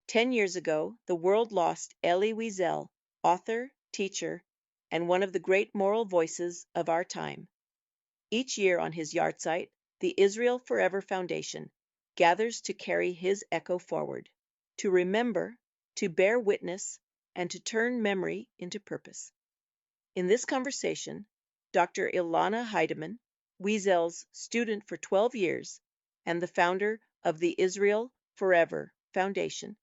10 years ago, the world lost Elie Wiesel, author, teacher, and one of the great moral voices of our time. Each year on his Yahrzeit, the Israel Forever Foundation gathers to carry his echo forward, to remember, to bear witness, and to turn memory into purpose. In this conversation, Dr. Elana Heideman, Wiesel's student for 12 years and the founder of the Israel Forever Foundation,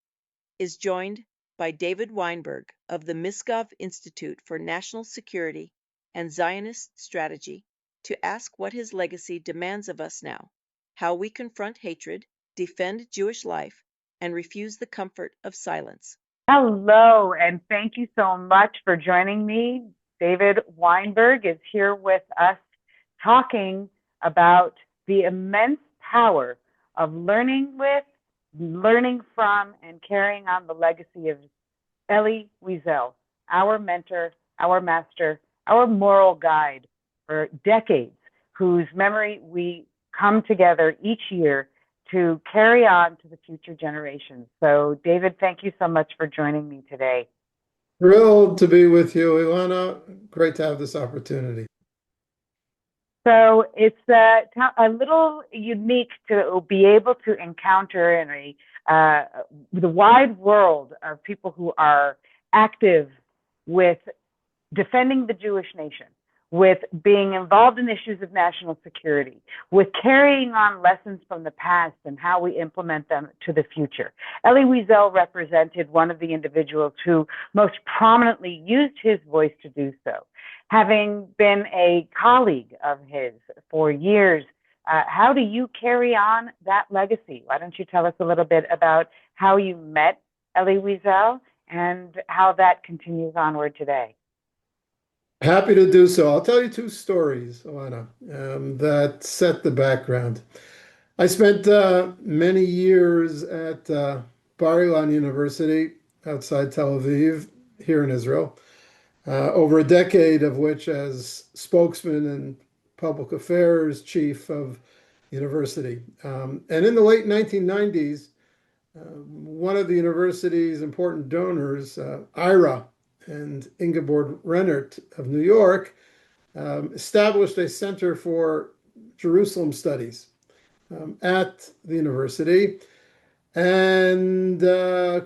is joined by David Weinberg of the Misgav Institute for National Security and Zionist Strategy to ask what his legacy demands of us now, how we confront hatred, defend Jewish life, and refuse the comfort of silence. Hello, and thank you so much for joining me. David Weinberg is here with us talking about the immense power of learning with, learning from, and carrying on the legacy of Elie Wiesel, our mentor, our master, our moral guide for decades, whose memory we come together each year to carry on to the future generations. So, David, thank you so much for joining me today. Thrilled to be with you, Elana. Great to have this opportunity. So it's a little unique to be able to encounter in the wide world of people who are active with defending the Jewish nation, with being involved in issues of national security, with carrying on lessons from the past and how we implement them to the future. Elie Wiesel represented one of the individuals who most prominently used his voice to do so. Having been a colleague of his for years, how do you carry on that legacy? Why don't you tell us a little bit about how you met Elie Wiesel and how that continues onward today? Happy to do so. I'll tell you two stories, Elana, that set the background. I spent many years at Bar-Ilan University outside Tel Aviv, here in Israel, over a decade of which as spokesman and public affairs chief of university. And in the late 1990s, one of the university's important donors, Ira and Ingeborg Rennert of New York, established a Center for Jerusalem Studies at the university and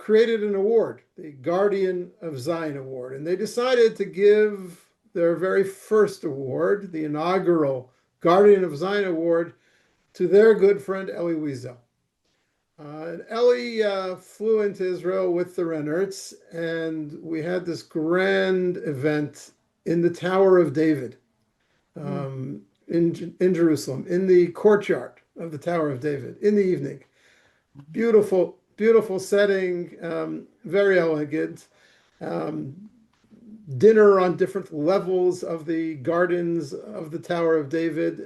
created an award, the Guardian of Zion Award. And they decided to give their very first award, the inaugural Guardian of Zion Award, to their good friend Elie Wiesel. And Elie flew into Israel with the Rennerts, and we had this grand event in the Tower of David in Jerusalem, in the courtyard of the Tower of David, in the evening. Beautiful, beautiful setting, very elegant. Dinner on different levels of the gardens of the Tower of David.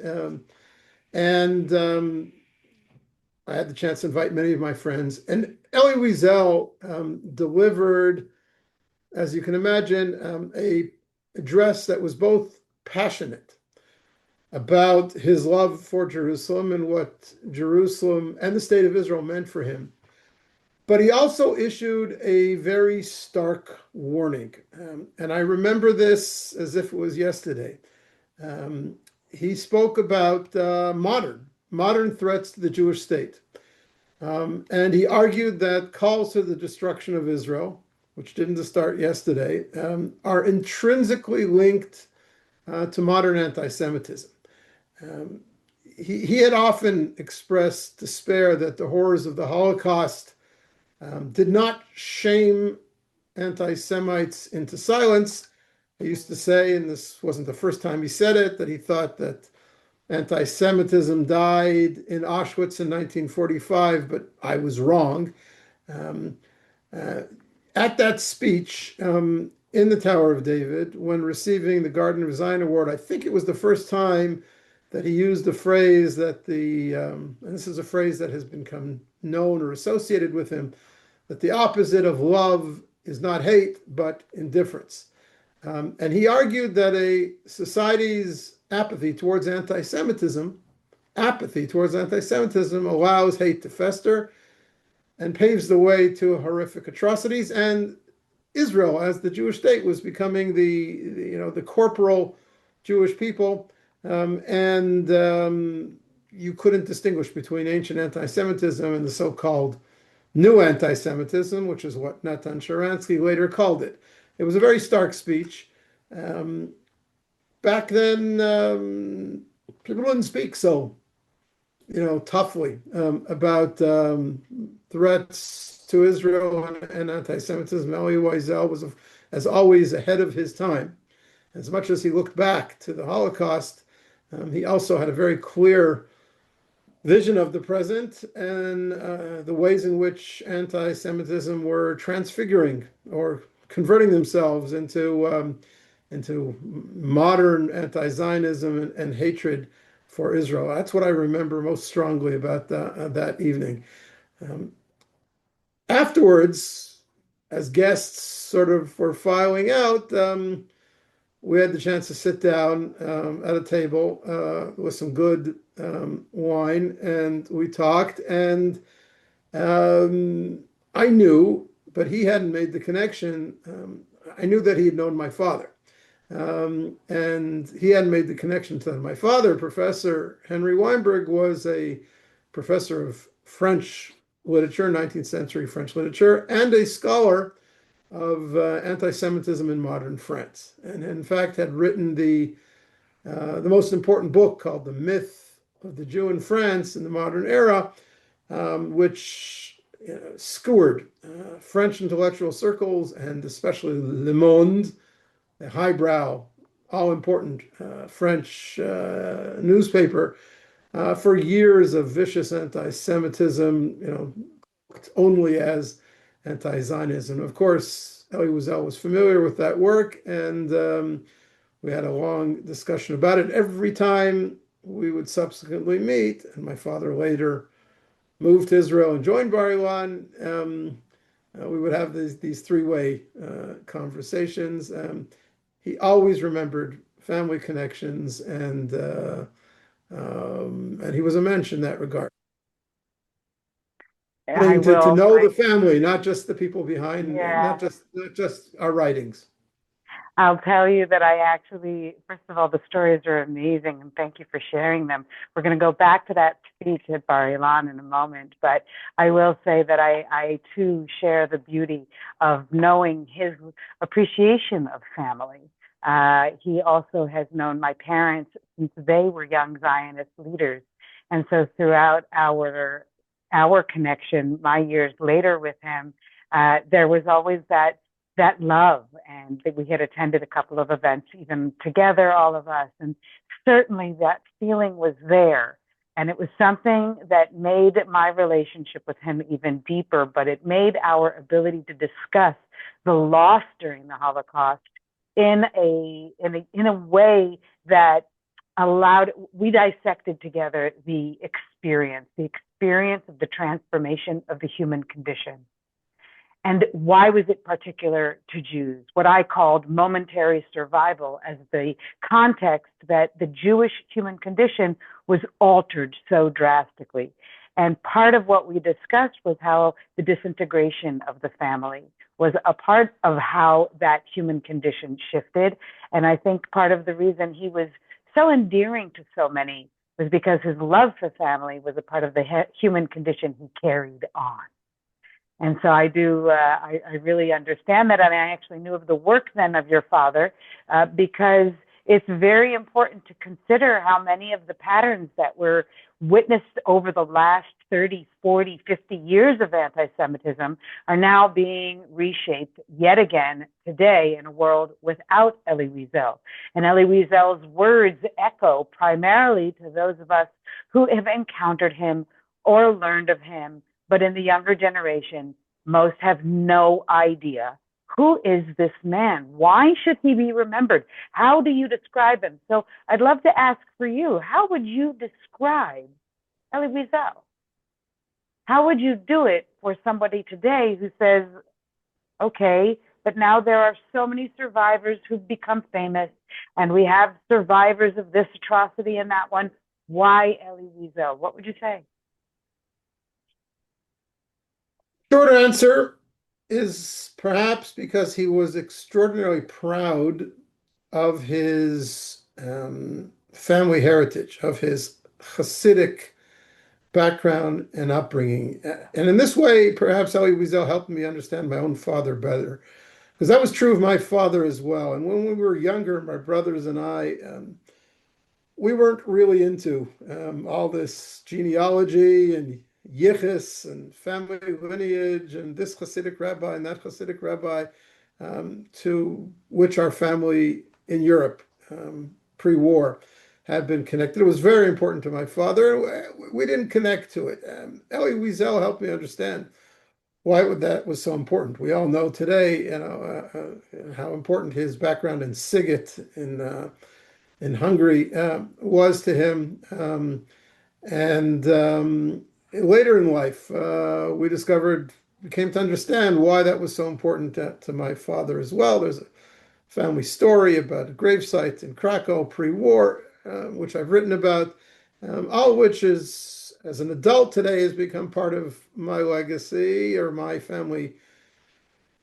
I had the chance to invite many of my friends. And Elie Wiesel delivered, as you can imagine, a address that was both passionate about his love for Jerusalem and what Jerusalem and the state of Israel meant for him. But he also issued a very stark warning. And I remember this as if it was yesterday. He spoke about modern threats to the Jewish state. And he argued that calls to the destruction of Israel, which didn't start yesterday, are intrinsically linked to modern anti-Semitism. He had often expressed despair that the horrors of the Holocaust did not shame anti-Semites into silence. He used to say, and this wasn't the first time he said it, that he thought that anti-Semitism died in Auschwitz in 1945, but I was wrong. At that speech in the Tower of David, when receiving the Guardian of Zion Award, I think it was the first time that he used the phrase that and this is a phrase that has become known or associated with him, that the opposite of love is not hate, but indifference. And he argued that a society's apathy towards anti-Semitism allows hate to fester and paves the way to horrific atrocities. And Israel, as the Jewish state, was becoming the corporal Jewish people, and you couldn't distinguish between ancient anti-Semitism and the so-called new anti-Semitism, which is what Natan Sharansky later called it. It was a very stark speech. Back then, people didn't speak so, toughly about threats to Israel and anti-Semitism. Elie Wiesel was, as always, ahead of his time. As much as he looked back to the Holocaust, he also had a very clear vision of the present and the ways in which anti-Semitism were transfiguring or converting themselves into modern anti-Zionism and hatred for Israel. That's what I remember most strongly about that evening. Afterwards, as guests sort of were filing out, we had the chance to sit down at a table with some good wine, and we talked. And I knew, but he hadn't made the connection. I knew that he had known my father. And he hadn't made the connection to them. My father, Professor Henry Weinberg, was a professor of French literature, 19th century French literature, and a scholar of anti-Semitism in modern France, and in fact had written the most important book called The Myth of the Jew in France in the Modern Era, which skewered French intellectual circles and especially Le Monde, a highbrow, all-important French newspaper, for years of vicious anti-Semitism, only as anti-Zionism. Of course, Elie Wiesel was familiar with that work, and we had a long discussion about it. Every time we would subsequently meet, and my father later moved to Israel and joined Bar Ilan, we would have these three-way conversations. He always remembered family connections, and he was a mensch in that regard. I To will. know the family, not just the people behind, Yeah. not just our writings. I'll tell you that I actually, first of all, the stories are amazing, and thank you for sharing them. We're going to go back to that speech at Bar Ilan in a moment, but I will say that I too share the beauty of knowing his appreciation of family. He also has known my parents since they were young Zionist leaders, and so throughout our connection, my years later with him, there was always that love, and that we had attended a couple of events even together, all of us, and certainly that feeling was there. And it was something that made my relationship with him even deeper, but it made our ability to discuss the loss during the Holocaust in a way that we dissected together the experience of the transformation of the human condition. And why was it particular to Jews? What I called momentary survival, as the context that the Jewish human condition was altered so drastically. And part of what we discussed was how the disintegration of the family was a part of how that human condition shifted. And I think part of the reason he was so endearing to so many was because his love for family was a part of the human condition he carried on. And so I do, I really understand that. And I actually knew of the work then of your father, because it's very important to consider how many of the patterns that were witnessed over the last 30, 40, 50 years of anti-Semitism are now being reshaped yet again today in a world without Elie Wiesel. And Elie Wiesel's words echo primarily to those of us who have encountered him or learned of him, but in the younger generation, most have no idea. Who is this man? Why should he be remembered? How do you describe him? So I'd love to ask for you, how would you describe Elie Wiesel? How would you do it for somebody today who says, okay, but now there are so many survivors who've become famous, and we have survivors of this atrocity and that one. Why Elie Wiesel? What would you say? Short answer is perhaps because he was extraordinarily proud of his family heritage, of his Hasidic background and upbringing. And in this way, perhaps Elie Wiesel helped me understand my own father better, because that was true of my father as well. And when we were younger, my brothers and I, we weren't really into all this genealogy and yichus and family lineage and this Hasidic rabbi and that Hasidic rabbi, to which our family in Europe pre-war had been connected. It was very important to my father. We didn't connect to it. Elie Wiesel helped me understand why that was so important. We all know today, how important his background in Sighet in Hungary was to him. And later in life, we came to understand why that was so important to my father as well. There's a family story about a gravesite in Krakow pre-war, which I've written about, all of which is, as an adult today, has become part of my legacy or my family,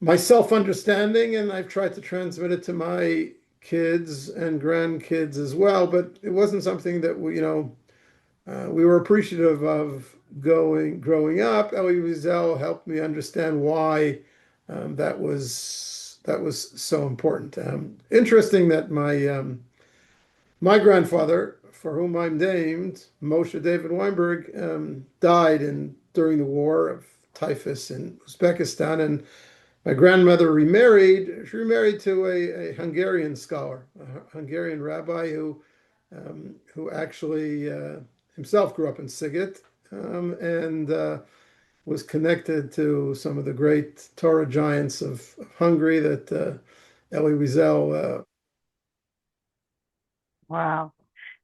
my self-understanding, and I've tried to transmit it to my kids and grandkids as well. But it wasn't something that we were appreciative of growing up. Elie Wiesel helped me understand why that was so important. Interesting that my grandfather, for whom I'm named, Moshe David Weinberg, died during the war of typhus in Uzbekistan, and my grandmother remarried. She remarried to a Hungarian scholar, a Hungarian rabbi who actually himself grew up in Sighet, and was connected to some of the great Torah giants of Hungary that Elie Wiesel. Wow.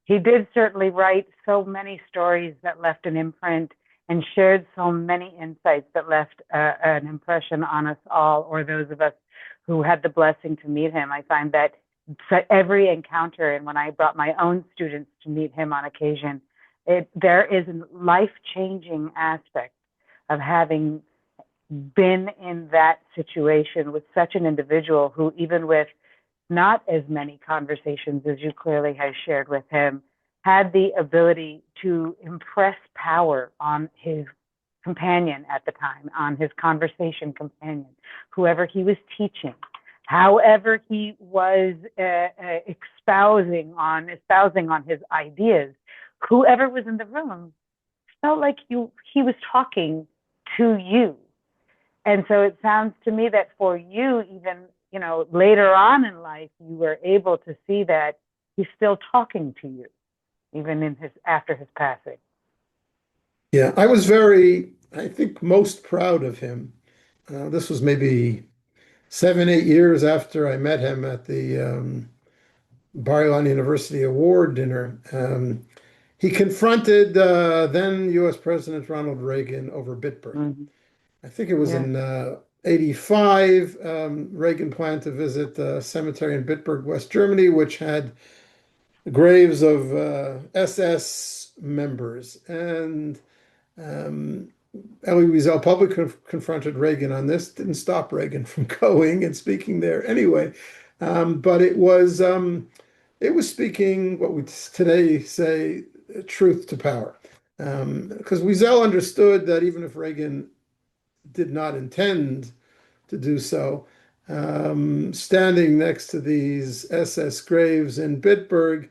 He did certainly write so many stories that left an imprint and shared so many insights that left an impression on us all, or those of us who had the blessing to meet him. I find that every encounter, and when I brought my own students to meet him on occasion, there is a life-changing aspect of having been in that situation with such an individual who, even with not as many conversations as you clearly have shared with him, had the ability to impress power on his companion at the time, on his conversation companion, whoever he was teaching, however he was espousing on his ideas, whoever was in the room felt like he was talking to you. And so it sounds to me that for you, even later on in life, you were able to see that he's still talking to you, even after his passing. Yeah, I was I think, most proud of him. This was maybe 7, 8 years after I met him at the Bar-Ilan University Award dinner. He confronted then U.S. President Ronald Reagan over Bitburg. Mm-hmm. I think it was in '85. Reagan planned to visit a cemetery in Bitburg, West Germany, which had graves of SS members. And Elie Wiesel publicly confronted Reagan on this. Didn't stop Reagan from going and speaking there anyway. But it was speaking what we today say truth to power. Because Wiesel understood that even if Reagan did not intend to do so, standing next to these SS graves in Bitburg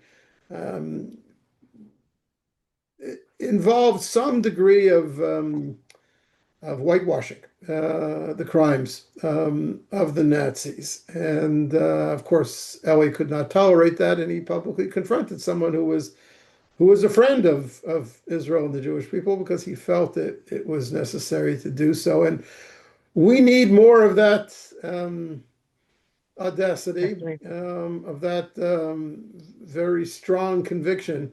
involved some degree of whitewashing the crimes of the Nazis. And of course, Elie could not tolerate that, and he publicly confronted someone who was a friend of Israel and the Jewish people, because he felt that it was necessary to do so. And we need more of that audacity, of that very strong conviction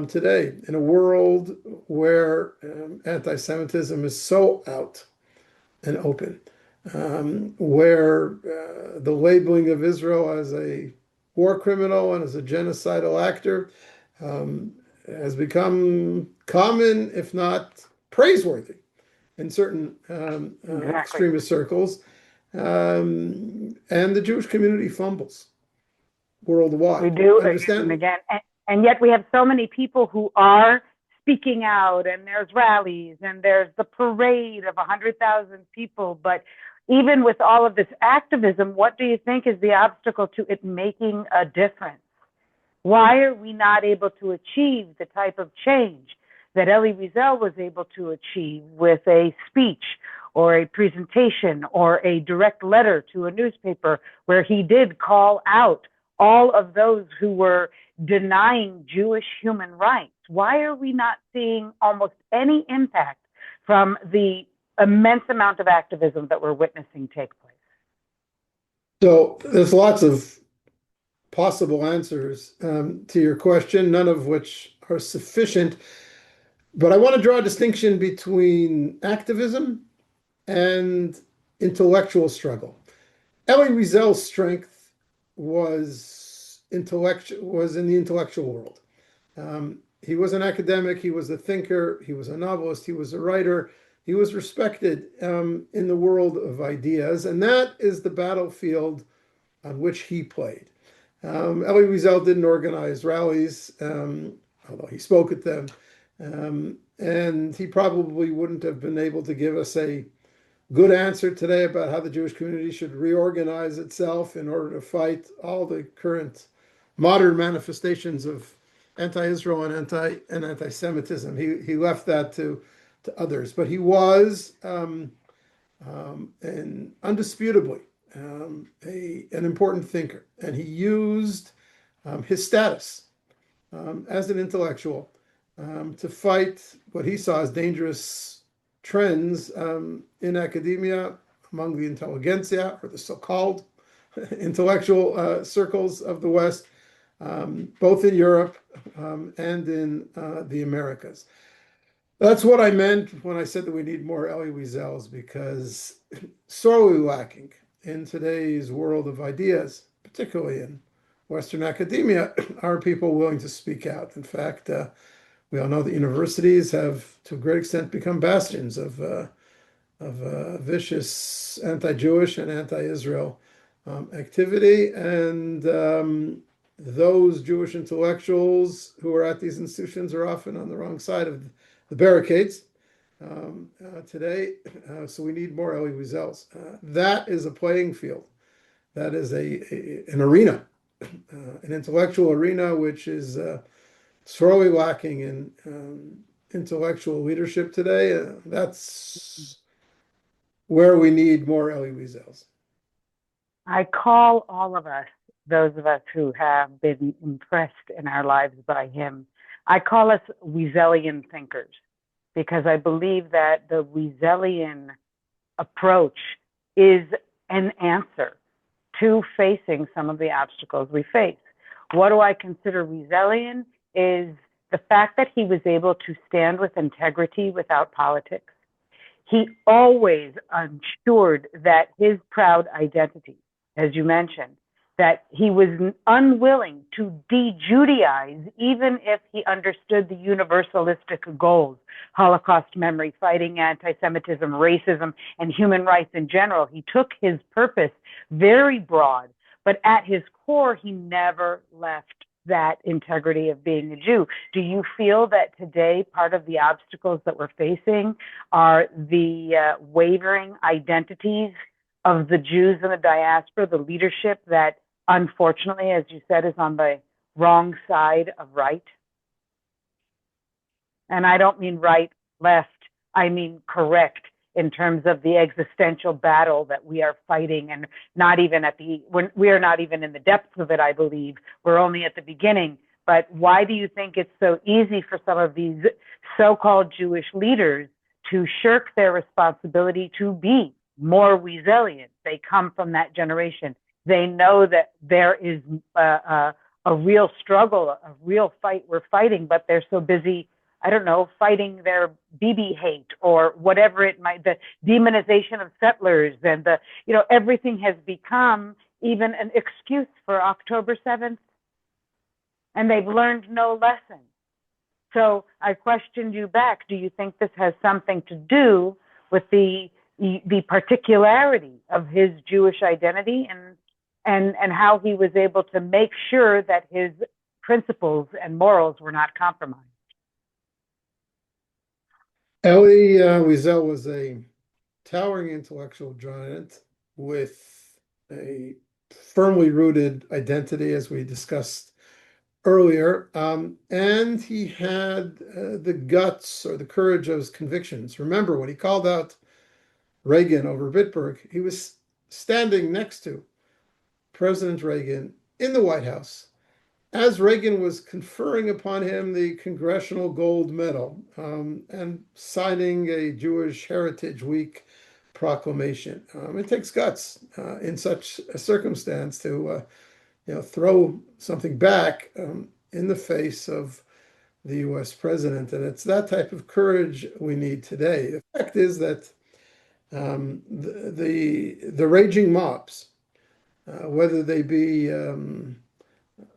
today, in a world where anti-Semitism is so out and open, where the labeling of Israel as a war criminal and as a genocidal actor has become common, if not praiseworthy, in certain Exactly. extremist circles, and the Jewish community fumbles We worldwide. do again and Understand? again. And yet we have so many people who are speaking out, and there's rallies, and there's the parade of 100,000 people. But even with all of this activism, what do you think is the obstacle to it making a difference? Why are we not able to achieve the type of change that Elie Wiesel was able to achieve with a speech or a presentation or a direct letter to a newspaper where he did call out all of those who were denying Jewish human rights? Why are we not seeing almost any impact from the immense amount of activism that we're witnessing take place? So there's lots of possible answers to your question, none of which are sufficient. But I want to draw a distinction between activism and intellectual struggle. Elie Wiesel's strength was in the intellectual world. He was an academic, he was a thinker, he was a novelist, he was a writer, he was respected in the world of ideas, and that is the battlefield on which he played. Elie Wiesel didn't organize rallies, although he spoke at them, and he probably wouldn't have been able to give us a good answer today about how the Jewish community should reorganize itself in order to fight all the current modern manifestations of anti-Israel and anti-Semitism. He left that to others, but he was and undisputably an important thinker, and he used his status as an intellectual to fight what he saw as dangerous trends in academia among the intelligentsia, or the so-called intellectual circles of the West, both in Europe and in the Americas. That's what I meant when I said that we need more Elie Wiesels, because sorely lacking in today's world of ideas, particularly in Western academia, are people willing to speak out. In fact, we all know that universities have, to a great extent, become bastions of vicious anti-Jewish and anti-Israel activity, and those Jewish intellectuals who are at these institutions are often on the wrong side of the barricades today. So we need more Elie Wiesels. That is a playing field. That is an arena, an intellectual arena, which is sorely lacking in intellectual leadership today. That's where we need more Elie Wiesels. I call all of us, those of us who have been impressed in our lives by him, I call us Wieselian thinkers, because I believe that the Wieselian approach is an answer to facing some of the obstacles we face. What do I consider Wieselian is the fact that he was able to stand with integrity without politics. He always ensured that his proud identity, as you mentioned, that he was unwilling to de-Judaize, even if he understood the universalistic goals, Holocaust memory, fighting anti-Semitism, racism, and human rights in general. He took his purpose very broad, but at his core, he never left that integrity of being a Jew. Do you feel that today part of the obstacles that we're facing are the wavering identities of the Jews in the diaspora, the leadership that, unfortunately, as you said, is on the wrong side of right? And I don't mean right, left, I mean correct, in terms of the existential battle that we are fighting, and not even we are not even in the depths of it, I believe. We're only at the beginning. But why do you think it's so easy for some of these so-called Jewish leaders to shirk their responsibility to be more Wieselian? They come from that generation. They know that there is a real struggle, a real fight we're fighting, but they're so busy, I don't know, fighting their Bibi hate or whatever it might, the demonization of settlers, and everything has become even an excuse for October 7th, and they've learned no lesson. So I questioned you back. Do you think this has something to do with the particularity of his Jewish identity and how he was able to make sure that his principles and morals were not compromised. Elie Wiesel was a towering intellectual giant with a firmly rooted identity, as we discussed earlier, and he had the guts or the courage of his convictions. Remember, when he called out Reagan over Bitburg, he was standing next to President Reagan in the White House as Reagan was conferring upon him the Congressional Gold Medal and signing a Jewish Heritage Week proclamation. It takes guts in such a circumstance to throw something back in the face of the U.S. president, and it's that type of courage we need today. The fact is that the raging mobs, whether they be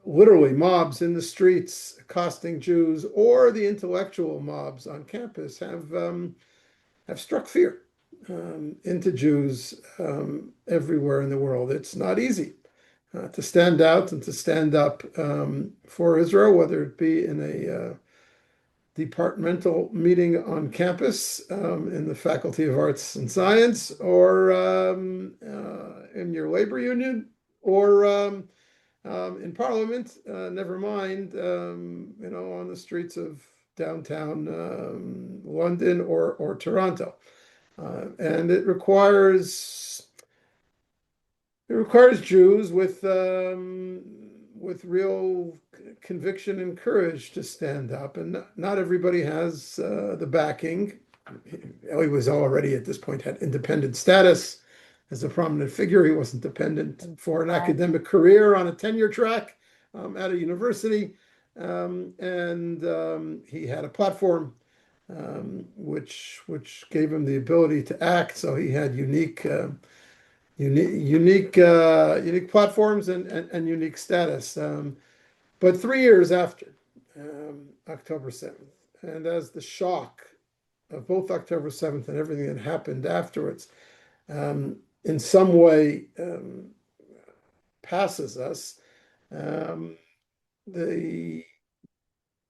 literally mobs in the streets accosting Jews, or the intellectual mobs on campus, have struck fear into Jews everywhere in the world. It's not easy to stand out and to stand up for Israel, whether it be in a departmental meeting on campus in the Faculty of Arts and Science, or in your labor union, or in Parliament, never mind, on the streets of downtown London or Toronto. And it requires Jews with real conviction and courage to stand up, and not everybody has the backing. Elie was already at this point had independent status as a prominent figure. He wasn't dependent for an academic career on a tenure track at a university, and he had a platform which gave him the ability to act. So he had unique platforms and unique status. But 3 years after October 7th, and as the shock of both October 7th and everything that happened afterwards in some way passes us,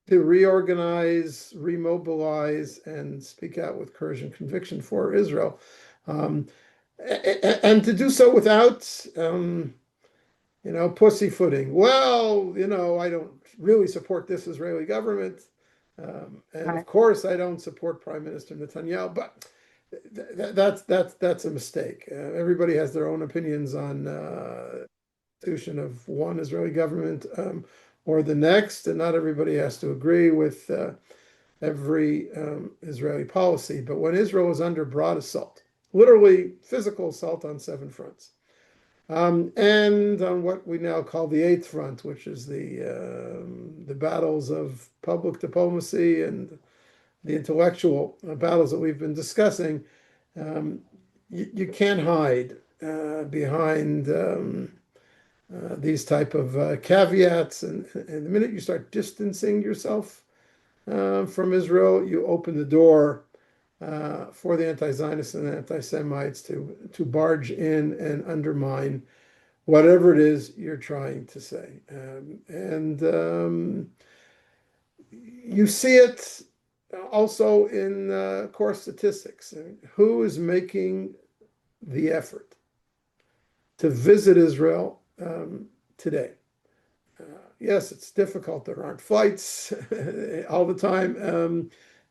to reorganize, remobilize, and speak out with courage and conviction for Israel, and to do so without pussyfooting. Well, I don't really support this Israeli government, and of course I don't support Prime Minister Netanyahu, but that's a mistake. Everybody has their own opinions on the institution of one Israeli government or the next, and not everybody has to agree with every Israeli policy. But when Israel was under broad assault, literally physical assault on 7 fronts, and on what we now call the 8th front, which is the battles of public diplomacy and the intellectual battles that we've been discussing, you can't hide behind these type of caveats. And the minute you start distancing yourself from Israel, you open the door for the anti-Zionists and anti-Semites to barge in and undermine whatever it is you're trying to say. And you see it also in core statistics. Who is making the effort to visit Israel today? Yes, it's difficult. There aren't flights all the time.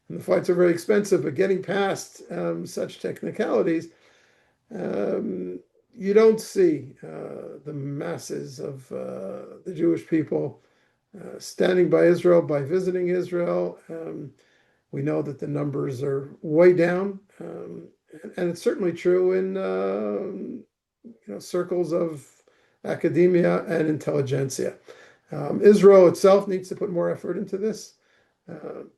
And the flights are very expensive, but getting past such technicalities, you don't see the masses of the Jewish people standing by Israel, by visiting Israel. We know that the numbers are way down, and it's certainly true in circles of academia and intelligentsia. Israel itself needs to put more effort into this.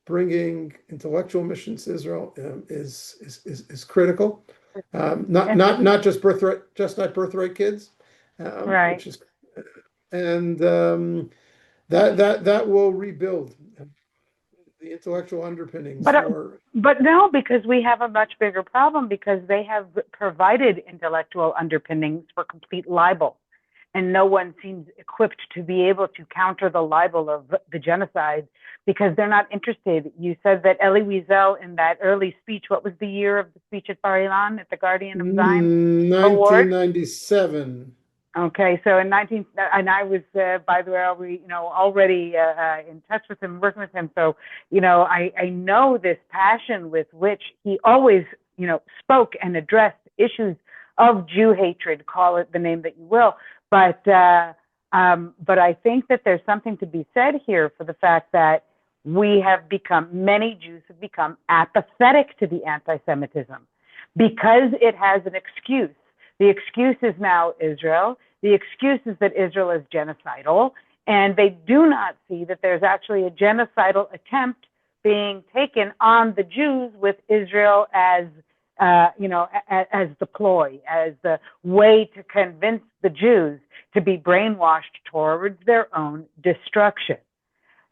Bringing intellectual missions to Israel is critical. Not just birthright kids, right? Which is, and that will rebuild the intellectual underpinnings But for. but no, because we have a much bigger problem because they have provided intellectual underpinnings for complete libel, and no one seems equipped to be able to counter the libel of the genocide because they're not interested. You said that Elie Wiesel in that early speech. What was the year of the speech at Bar Ilan at the Guardian of Zion Award? 1997. Okay, so in 19, and I was, by the way, already in touch with him, working with him. So, I know this passion with which he always, spoke and addressed issues of Jew hatred, call it the name that you will. But I think that there's something to be said here for the fact that many Jews have become apathetic to the anti-Semitism because it has an excuse. The excuse is now Israel. The excuse is that Israel is genocidal, and they do not see that there's actually a genocidal attempt being taken on the Jews with Israel as the ploy, as the way to convince the Jews to be brainwashed towards their own destruction.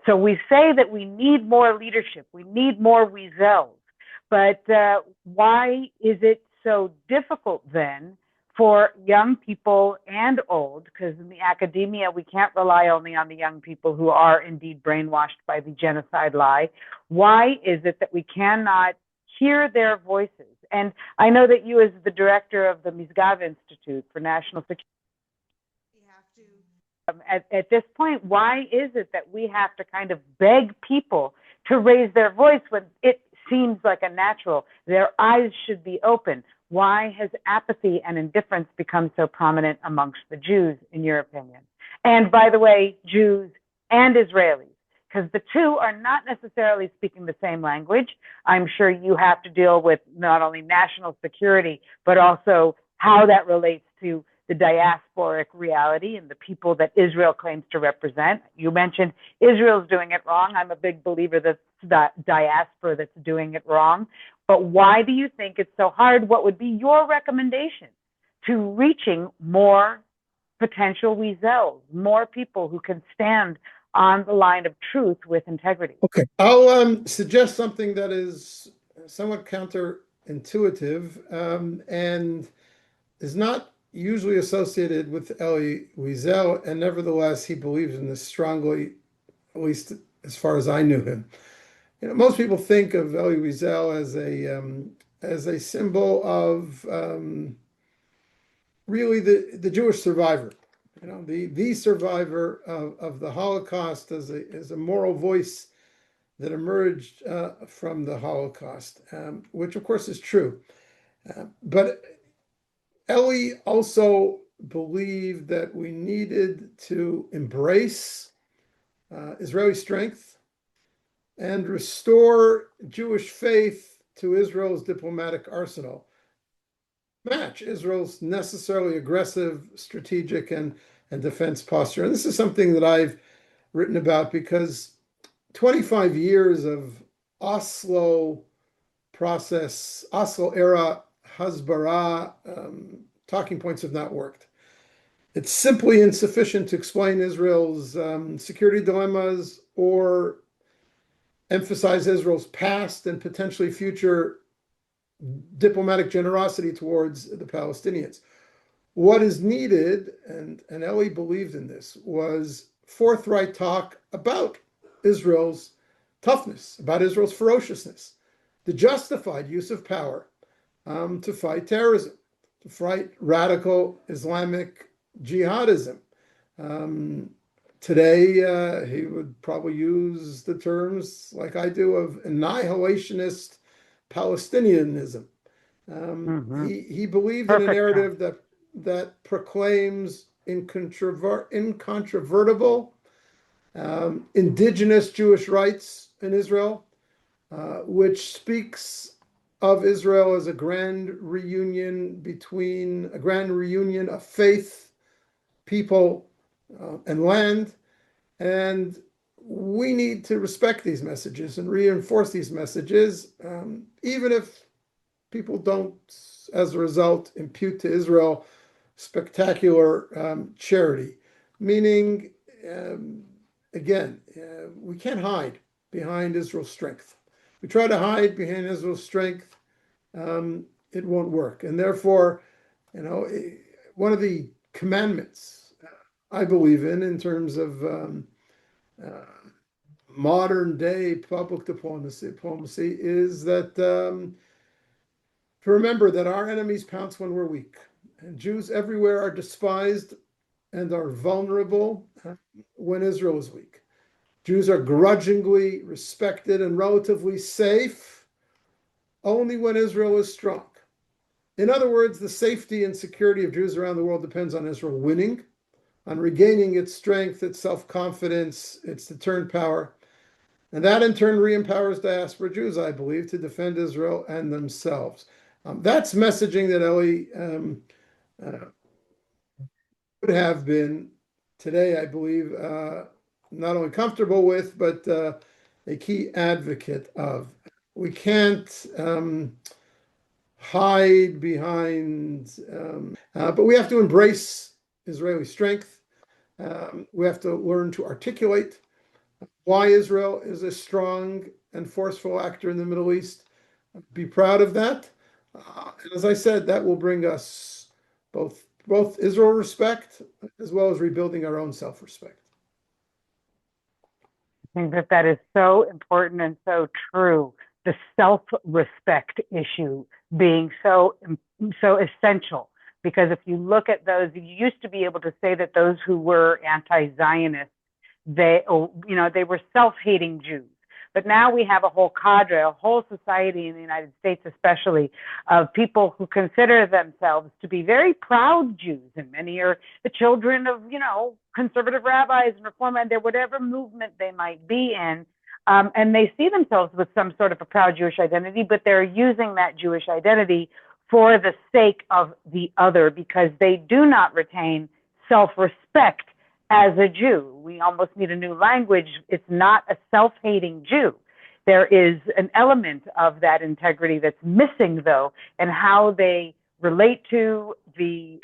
So we say that we need more leadership, we need more Wiesels, but why is it so difficult then for young people and old, because in the academia, we can't rely only on the young people who are indeed brainwashed by the genocide lie. Why is it that we cannot hear their voices? And I know that you, as the director of the Misgav Institute for National Security, at this point, why is it that we have to kind of beg people to raise their voice when it seems like a natural? Their eyes should be open. Why has apathy and indifference become so prominent amongst the Jews, in your opinion? And by the way, Jews and Israelis, because the two are not necessarily speaking the same language. I'm sure you have to deal with not only national security, but also how that relates to the diasporic reality and the people that Israel claims to represent. You mentioned Israel's doing it wrong. I'm a big believer that it's the diaspora that's doing it wrong. But why do you think it's so hard? What would be your recommendation to reaching more potential Wiesels, more people who can stand on the line of truth with integrity? Okay, I'll suggest something that is somewhat counterintuitive and is not usually associated with Elie Wiesel, and nevertheless, he believes in this strongly, at least as far as I knew him. Most people think of Elie Wiesel as a symbol of really the Jewish survivor, the survivor of the Holocaust as a moral voice that emerged from the Holocaust, which of course is true. But Elie also believed that we needed to embrace Israeli strength and restore Jewish faith to Israel's diplomatic arsenal, match Israel's necessarily aggressive strategic and defense posture. And this is something that I've written about because 25 years of Oslo process, Oslo era Hasbara talking points have not worked. It's simply insufficient to explain Israel's security dilemmas or emphasize Israel's past and potentially future diplomatic generosity towards the Palestinians. What is needed, and Elie believed in this, was forthright talk about Israel's toughness, about Israel's ferociousness, the justified use of power to fight terrorism, to fight radical Islamic jihadism. Today, he would probably use the terms, like I do, of annihilationist Palestinianism. He believed in a narrative that proclaims incontrovertible indigenous Jewish rights in Israel, which speaks of Israel as a grand reunion of faith, people, and land. And we need to respect these messages and reinforce these messages, even if people don't, as a result, impute to Israel spectacular charity. Meaning, again, we can't hide behind Israel's strength. We try to hide behind Israel's strength, it won't work. And therefore, one of the commandments I believe in terms of modern day public diplomacy is that to remember that our enemies pounce when we're weak. And Jews everywhere are despised and are vulnerable when Israel is weak. Jews are grudgingly respected and relatively safe only when Israel is strong. In other words, the safety and security of Jews around the world depends on Israel winning, on regaining its strength, its self-confidence, its deterrent power. And that in turn re-empowers diaspora Jews, I believe, to defend Israel and themselves. That's messaging that Elie would have been today, I believe, not only comfortable with, but a key advocate of. We can't hide behind, but we have to embrace Israeli strength. We have to learn to articulate why Israel is a strong and forceful actor in the Middle East. Be proud of that. And as I said, that will bring us both Israel respect as well as rebuilding our own self-respect. I think that is so important and so true. The self-respect issue being so essential, because if you look at those, you used to be able to say that those who were anti-Zionist, they were self-hating Jews. But now we have a whole cadre, a whole society in the United States especially, of people who consider themselves to be very proud Jews, and many are the children of, conservative rabbis and reform and whatever movement they might be in. And they see themselves with some sort of a proud Jewish identity, but they're using that Jewish identity for the sake of the other, because they do not retain self-respect as a Jew. We almost need a new language. It's not a self-hating Jew. There is an element of that integrity that's missing, though, in how they relate to the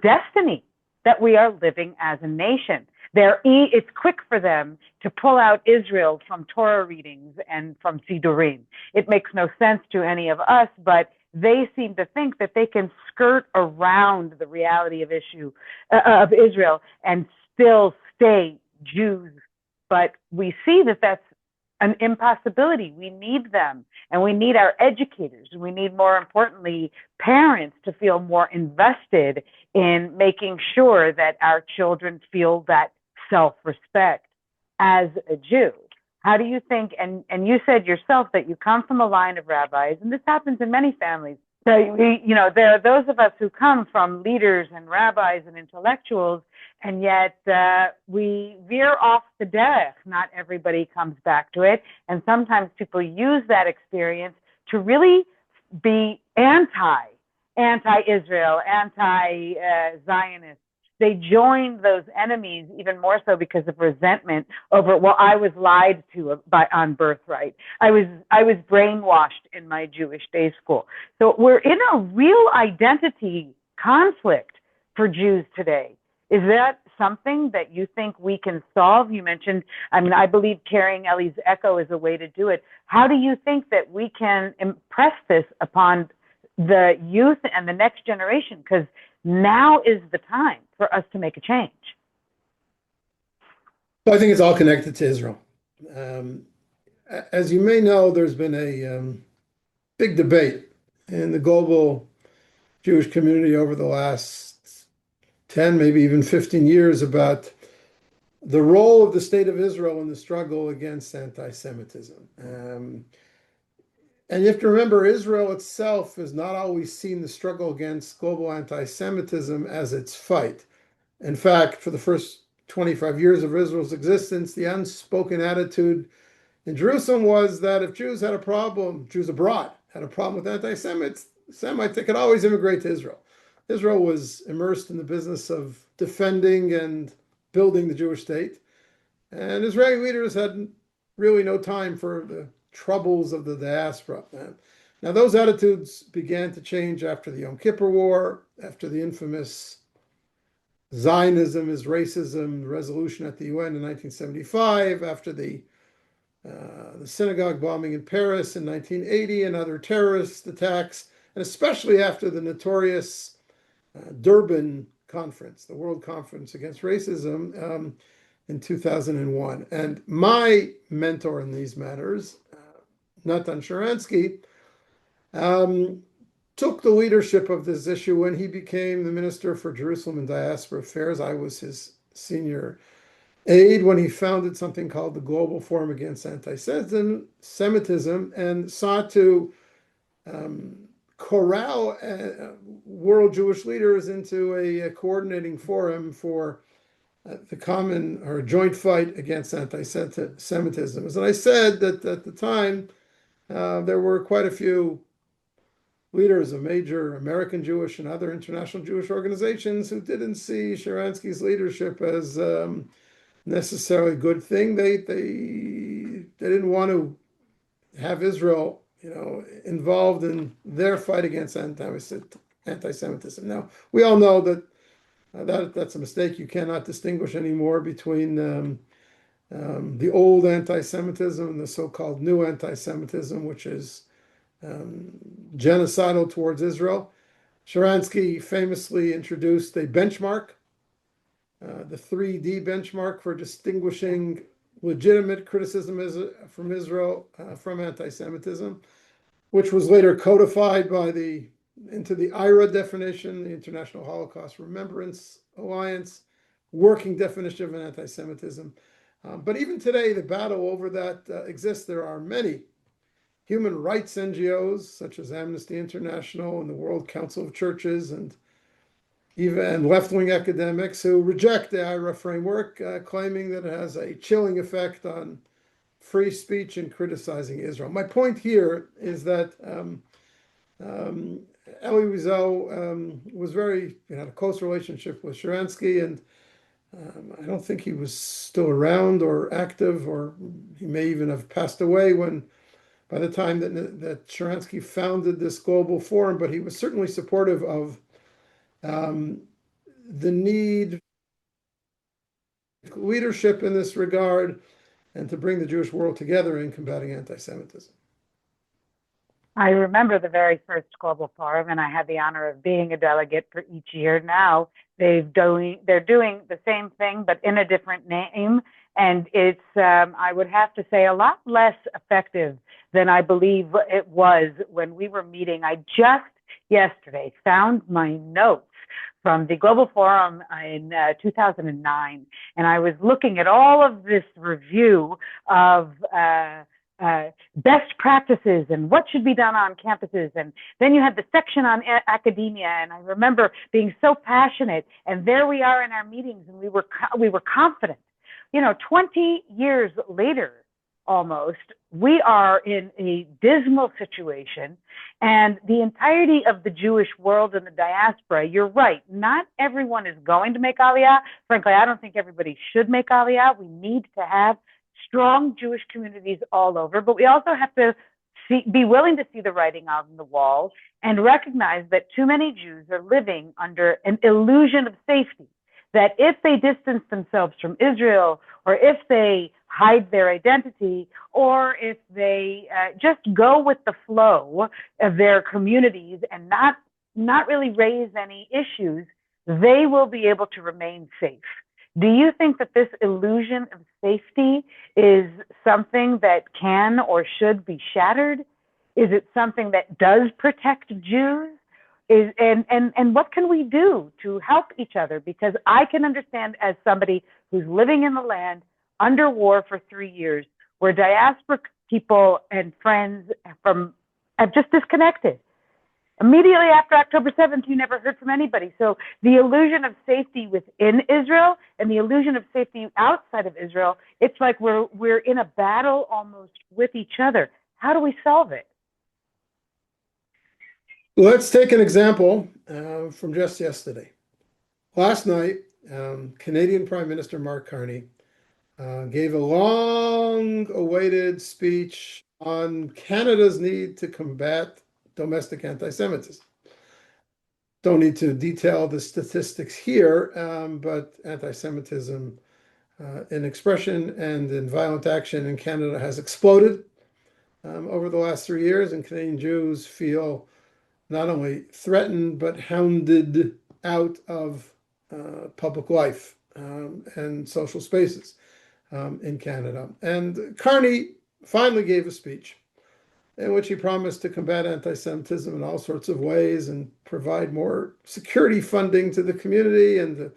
destiny that we are living as a nation. It's quick for them to pull out Israel from Torah readings and from Sidurim. It makes no sense to any of us, but they seem to think that they can skirt around the reality of Israel and still stay Jews. But we see that that's an impossibility. We need them, and we need our educators. We need, more importantly, parents to feel more invested in making sure that our children feel that self-respect as a Jew. How do you think, and you said yourself that you come from a line of rabbis, and this happens in many families. So, there are those of us who come from leaders and rabbis and intellectuals, and yet we veer off the derech. Not everybody comes back to it. And sometimes people use that experience to really be anti-Israel, anti-Zionist. They joined those enemies even more so because of resentment over, well, I was lied to on birthright. I was brainwashed in my Jewish day school. So we're in a real identity conflict for Jews today. Is that something that you think we can solve? You mentioned, I believe carrying Elie's echo is a way to do it. How do you think that we can impress this upon the youth and the next generation? Because now is the time for us to make a change. I think it's all connected to Israel. As you may know, there's been a big debate in the global Jewish community over the last 10, maybe even 15 years about the role of the state of Israel in the struggle against anti-Semitism. And you have to remember, Israel itself has not always seen the struggle against global anti-Semitism as its fight. In fact, for the first 25 years of Israel's existence, the unspoken attitude in Jerusalem was that if Jews had a problem, Jews abroad had a problem with anti-Semites, they could always immigrate to Israel. Israel was immersed in the business of defending and building the Jewish state, and Israeli leaders had really no time for the troubles of the diaspora. Now, those attitudes began to change after the Yom Kippur War, after the infamous Zionism is racism resolution at the UN in 1975, after the the synagogue bombing in Paris in 1980 and other terrorist attacks, and especially after the notorious Durban Conference, the World Conference Against Racism, in 2001. And my mentor in these matters, Natan Sharansky, took the leadership of this issue when he became the Minister for Jerusalem and Diaspora Affairs. I was his senior aide when he founded something called the Global Forum Against Antisemitism and sought to corral world Jewish leaders into a coordinating forum for the common or joint fight against anti-Semitism. As I said, that at the time, there were quite a few leaders of major American Jewish and other international Jewish organizations who didn't see Sharansky's leadership as necessarily a good thing. They didn't want to have Israel, involved in their fight against anti-Semitism. Now, we all know that that's a mistake. You cannot distinguish anymore between the old anti-Semitism and the so-called new anti-Semitism, which is genocidal towards Israel. Sharansky famously introduced a benchmark, the 3D benchmark for distinguishing legitimate criticism from Israel from anti-Semitism, which was later codified into the IRA definition, the International Holocaust Remembrance Alliance, working definition of anti-Semitism. But even today, the battle over that exists. There are many human rights NGOs, such as Amnesty International and the World Council of Churches, and even left-wing academics who reject the IRA framework, claiming that it has a chilling effect on free speech and criticizing Israel. My point here is that Elie Wiesel was had a close relationship with Sharansky, and I don't think he was still around or active, or he may even have passed away by the time that Sharansky founded this global forum, but he was certainly supportive of the need for leadership in this regard and to bring the Jewish world together in combating anti-Semitism. I remember the very first Global Forum, and I had the honor of being a delegate for each year. Now they're doing the same thing, but in a different name. And it's, I would have to say, a lot less effective than I believe it was when we were meeting. I just yesterday found my notes from the Global Forum in 2009, and I was looking at all of this review of best practices and what should be done on campuses. And then you had the section on academia, and I remember being so passionate. And there we are in our meetings, and we were confident. 20 years later, almost, we are in a dismal situation, and the entirety of the Jewish world and the diaspora, you're right, not everyone is going to make Aliyah. Frankly, I don't think everybody should make Aliyah. We need to have strong Jewish communities all over, but we also have to be willing to see the writing on the wall and recognize that too many Jews are living under an illusion of safety, that if they distance themselves from Israel, or if they hide their identity, or if they just go with the flow of their communities and not really raise any issues, they will be able to remain safe. Do you think that this illusion of safety is something that can or should be shattered? Is it something that does protect Jews? And what can we do to help each other? Because I can understand, as somebody who's living in the land under war for 3 years, where diaspora people and friends have just disconnected. Immediately after October 7th, you never heard from anybody. So the illusion of safety within Israel and the illusion of safety outside of Israel, it's like we're in a battle almost with each other. How do we solve it? Let's take an example from just yesterday. Last night, Canadian Prime Minister Mark Carney gave a long-awaited speech on Canada's need to combat domestic anti-Semitism. Don't need to detail the statistics here, but anti-Semitism in expression and in violent action in Canada has exploded over the last 3 years, and Canadian Jews feel not only threatened but hounded out of public life and social spaces in Canada. And Carney finally gave a speech in which he promised to combat anti-Semitism in all sorts of ways and provide more security funding to the community and to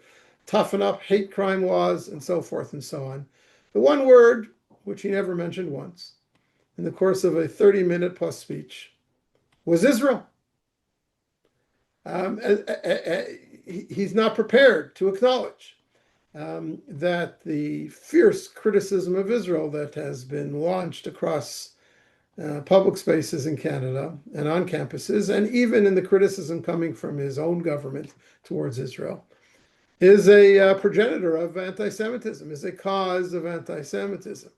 toughen up hate crime laws and so forth and so on. The one word, which he never mentioned once in the course of a 30-minute plus speech, was Israel. He's not prepared to acknowledge that the fierce criticism of Israel that has been launched across public spaces in Canada and on campuses, and even in the criticism coming from his own government towards Israel, is a progenitor of anti-Semitism, is a cause of anti-Semitism.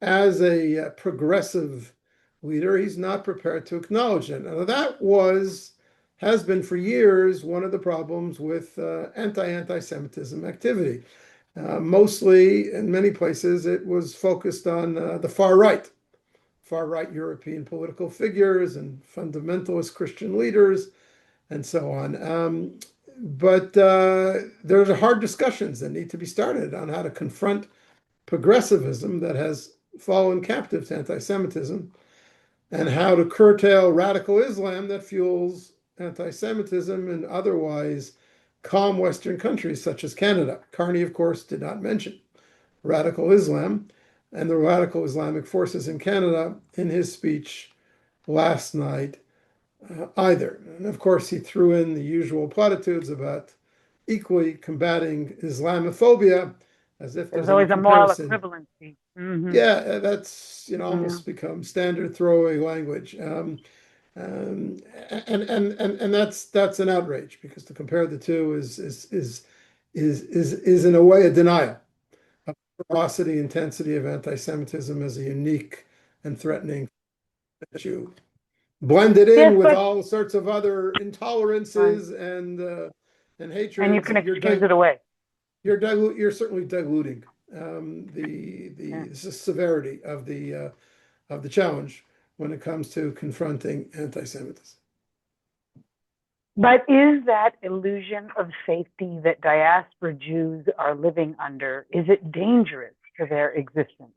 As a progressive leader, he's not prepared to acknowledge it. Now, that has been for years one of the problems with anti-Semitism activity. Mostly, in many places, it was focused on the far right European political figures and fundamentalist Christian leaders and so on. But there are hard discussions that need to be started on how to confront progressivism that has fallen captive to anti-Semitism, and how to curtail radical Islam that fuels anti-Semitism in otherwise calm Western countries such as Canada. Carney, of course, did not mention radical Islam and the radical Islamic forces in Canada in his speech last night either. And of course, he threw in the usual platitudes about equally combating Islamophobia, as if There's there's any always a moral comparison. equivalency. Mm-hmm. Yeah, that's almost become standard throwaway language, and that's an outrage, because to compare the two is in a way a denial of the ferocity, intensity of anti-Semitism as a unique and threatening issue, blended in Yes, with but all sorts of other right. intolerances and And you hatreds. can excuse it away. You're certainly diluting the Yeah. severity of the challenge when it comes to confronting anti-Semitism. But is that illusion of safety that diaspora Jews are living under, is it dangerous to their existence?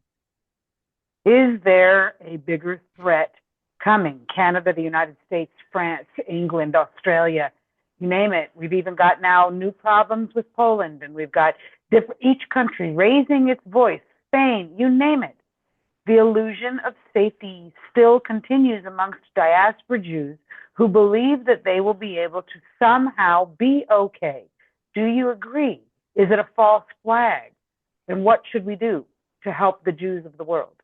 Is there a bigger threat coming? Canada, the United States, France, England, Australia, you name it. We've even got now new problems with Poland, and we've got each country raising its voice, Spain, you name it. The illusion of safety still continues amongst diaspora Jews who believe that they will be able to somehow be okay. Do you agree? Is it a false flag? And what should we do to help the Jews of the world?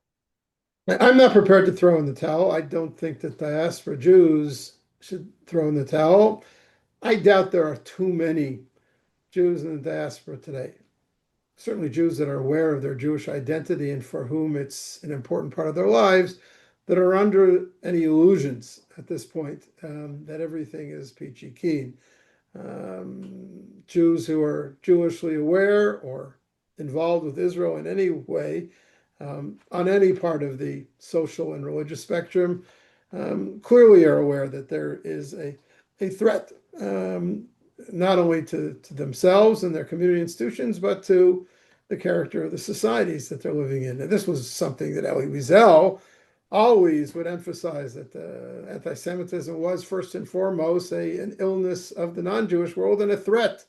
I'm not prepared to throw in the towel. I don't think that diaspora Jews should throw in the towel. I doubt there are too many Jews in the diaspora today. Certainly Jews that are aware of their Jewish identity and for whom it's an important part of their lives, that are under any illusions at this point that everything is peachy keen. Jews who are Jewishly aware or involved with Israel in any way, on any part of the social and religious spectrum, clearly are aware that there is a threat, not only to themselves and their community institutions, but to the character of the societies that they're living in. And this was something that Elie Wiesel always would emphasize, that anti-Semitism was first and foremost an illness of the non-Jewish world and a threat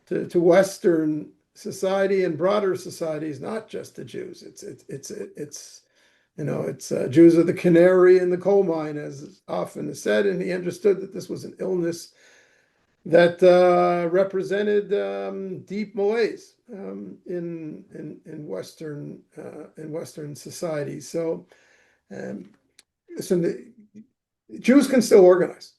to Western society and broader societies, not just the Jews. It's Jews are the canary in the coal mine, as often is said, and he understood that this was an illness that represented deep malaise in Western society. So the Jews can still organize.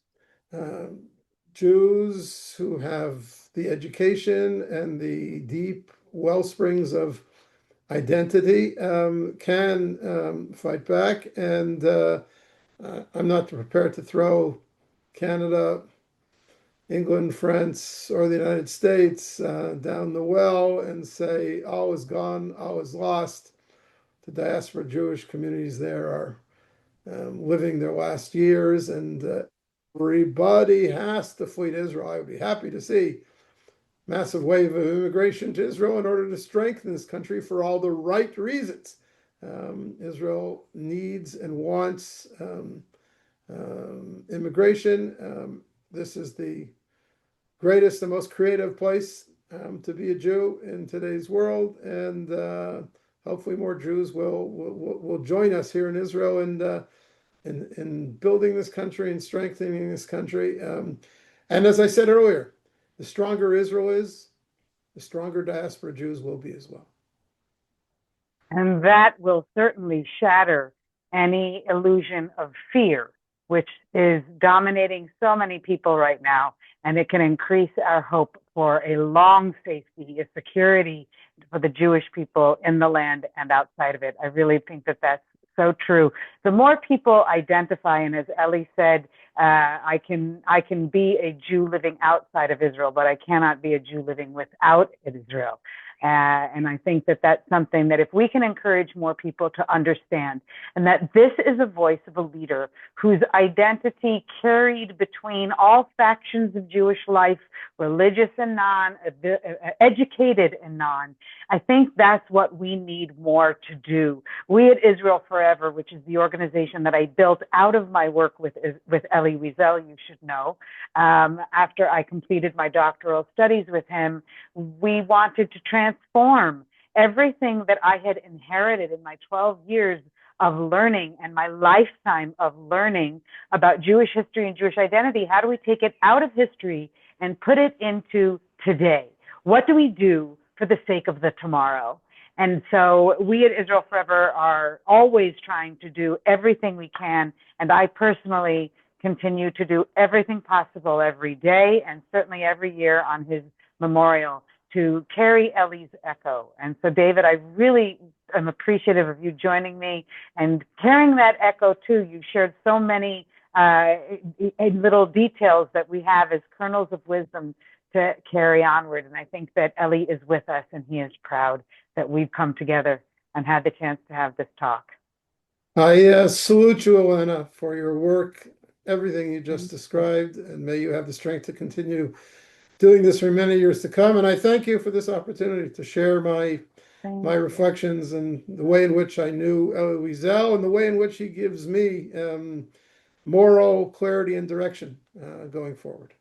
Jews who have the education and the deep well springs of identity can fight back, and I'm not prepared to throw Canada England, France, or the United States down the well and say all is gone, all is lost. The diaspora Jewish communities there are living their last years, and everybody has to flee to Israel. I would be happy to see massive wave of immigration to Israel in order to strengthen this country for all the right reasons. Israel needs and wants immigration. This is the greatest and most creative place to be a Jew in today's world, and hopefully more Jews will join us here in Israel and in building this country and strengthening this country. And as I said earlier, the stronger Israel is, the stronger diaspora Jews will be as well. And that will certainly shatter any illusion of fear, which is dominating so many people right now. And it can increase our hope for a long safety, a security for the Jewish people in the land and outside of it. I really think that that's so true. The more people identify, and as Elie said, I can be a Jew living outside of Israel, but I cannot be a Jew living without Israel. And I think that that's something that if we can encourage more people to understand, and that this is a voice of a leader whose identity carried between all factions of Jewish life, religious and non, educated and non, I think that's what we need more to do. We at Israel Forever, which is the organization that I built out of my work with Elie Wiesel, you should know, after I completed my doctoral studies with him, we wanted to transform everything that I had inherited in my 12 years of learning and my lifetime of learning about Jewish history and Jewish identity. How do we take it out of history and put it into today? What do we do for the sake of the tomorrow? And so we at Israel Forever are always trying to do everything we can. And I personally continue to do everything possible every day and certainly every year on his memorial to carry Elie's echo. And so, David, I really am appreciative of you joining me and carrying that echo too. You shared so many little details that we have as kernels of wisdom to carry onward. And I think that Elie is with us and he is proud that we've come together and had the chance to have this talk. I salute you, Elana, for your work, everything you just described, and may you have the strength to continue doing this for many years to come. And I thank you for this opportunity to share my reflections and the way in which I knew Elie Wiesel and the way in which he gives me moral clarity and direction going forward.